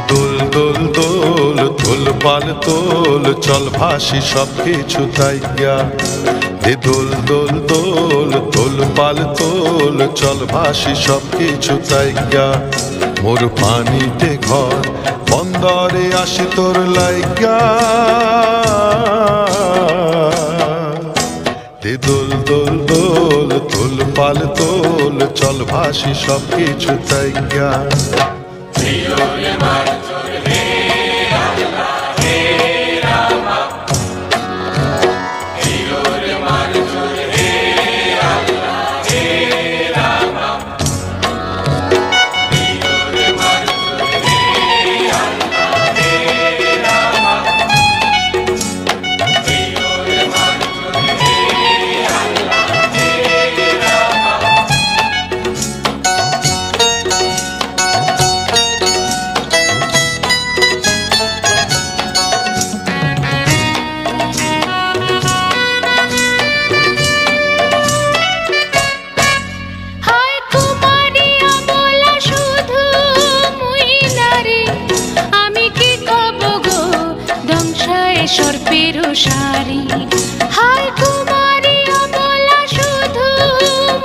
দোল দোল দোল দোল পাল তোল চল ভাসি সব কিছু তাইয়া দে দোল দোল দোল দোল পাল তোল চল ভাসি সব কিছু তাইয়া মোর পানিতে ঘর বন্দরে আসি তোর লাইগা দে দোল দোল দোল দোল পাল তোল চল ভাসি সব কিছু তাইয়া সর্পের সারি হায় কুমারিয়া বলা শুধু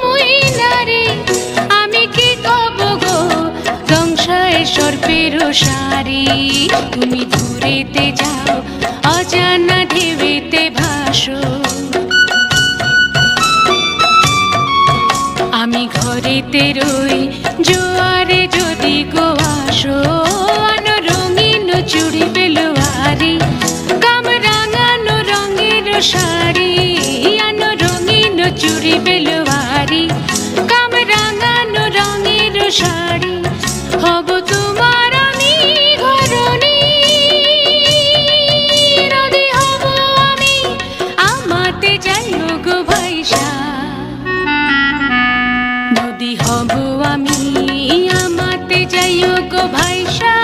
মুই নারী আমি কি কব গো দংশায় সর্পের সারি তুমি দূরেতে যাও অজানা ঢেউতে ভাসো আমি ঘরেতে রই জোয়ারে যদি গো আসো আনো রঙিন চুড়ি বেলোয়ারি শাড়ি আনো রঙিন চুড়ি বেলোয়ারি কাম রাঙানো রঙের শাড়ি হব তোমার আমি ঘরণী নদী হব আমি আমাতে যাইও গো ভাইসা নদী হব আমি আমাতে যাইও গো ভাইসা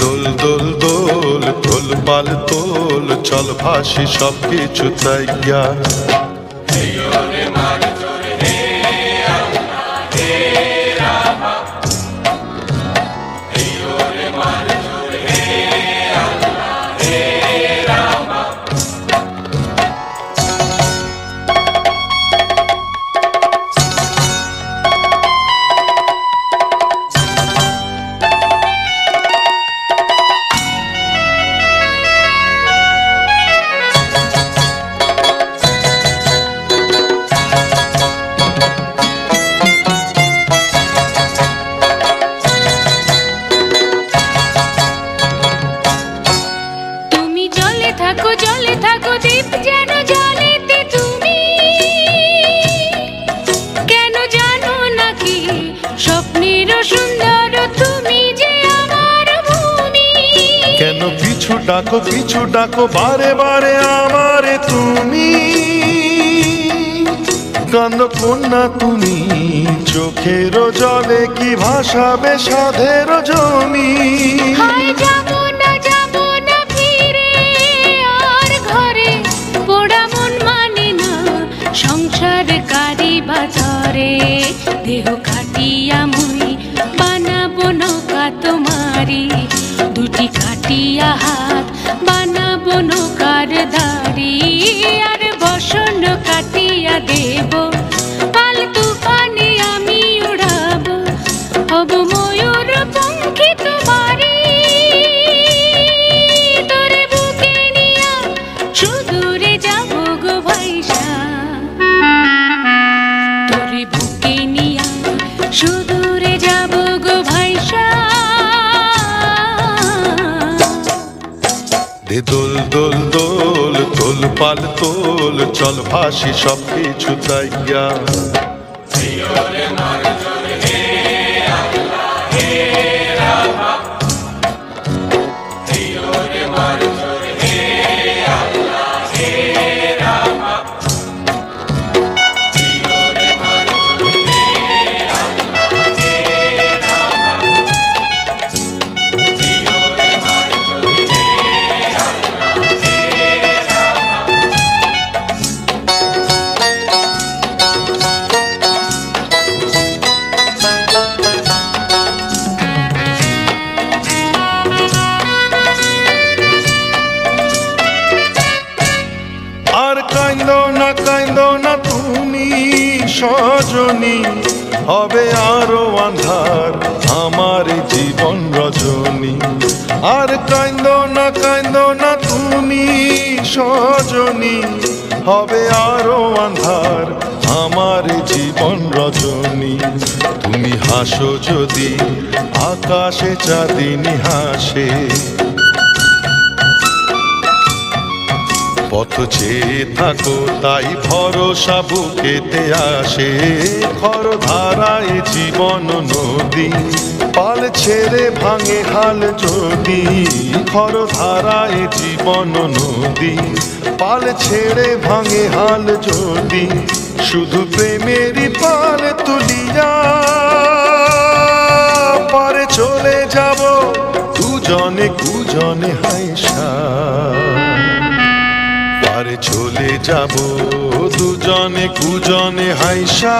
দোল দোল দোল দোল পাল তোল চল ভাসি সব কিছু তাইয়া জলে থাকো দীপ যেন জলেতে তুমি কেন জানো নাকি স্বপ্নের সুন্দর তুমি যে আমার ভূমি কেন পিছু ডাকো বারে বারে আমারে তুমি কান্দ কন্যা তুমি চোখের জলে কি ভাসাবে সাধের জমি সংসার কারি বাজারে দেহ কাটিয়া মুই বানাবো নৌকা তোমারি দুটি কাটিয়া হাত বানাবো নৌকার দাড়ি আর বসন কাটিয়া দেব পাল তুফানে আমি উড়াবো হব ময়ূর পঙ্খী তোমারি তোরে বুকে নিয়া সুদূরে যাবো গো ভাইসা তোরে বুকে নিয়া সুদূরে যাব গো ভাইসা দে দোল দোল দোল তোল পাল তোল চল ভাসি সব কিছু তাই গিয়া আর কাইন্দো না তুমি সজনী হবে আরো আন্ধার আমার জীবন রজনী আর কাইন্দো না তুমি সজনী হবে আরো আন্ধার আমার জীবন রজনী তুমি হাসো যদি আকাশে চাঁদিনী হাসে পথ চেয়ে থাকো তাই ভরসা বুকেতে আসে খর ধারায় জীবন নদী পাল ছেড়ে ভাঙে হাল যদি খর ধারায় জীবন নদী পাল ছেড়ে ভাঙে হাল যদি শুধু প্রেমেরই পাল তুলিয়া পারে চলে যাব দুজনে কুজনে হাইসা পারে চলে যাব দুজনে কুজনে হাইসা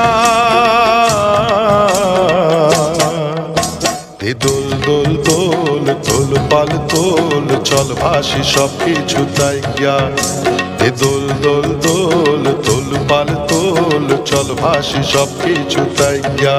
দে দোল দোল দোল তোল পাল তোল চল ভাসি সব কিছু তাই গিয়া দে দোল দোল দোল তোল পাল তোল চল ভাসি সব কিছু তাই গিয়া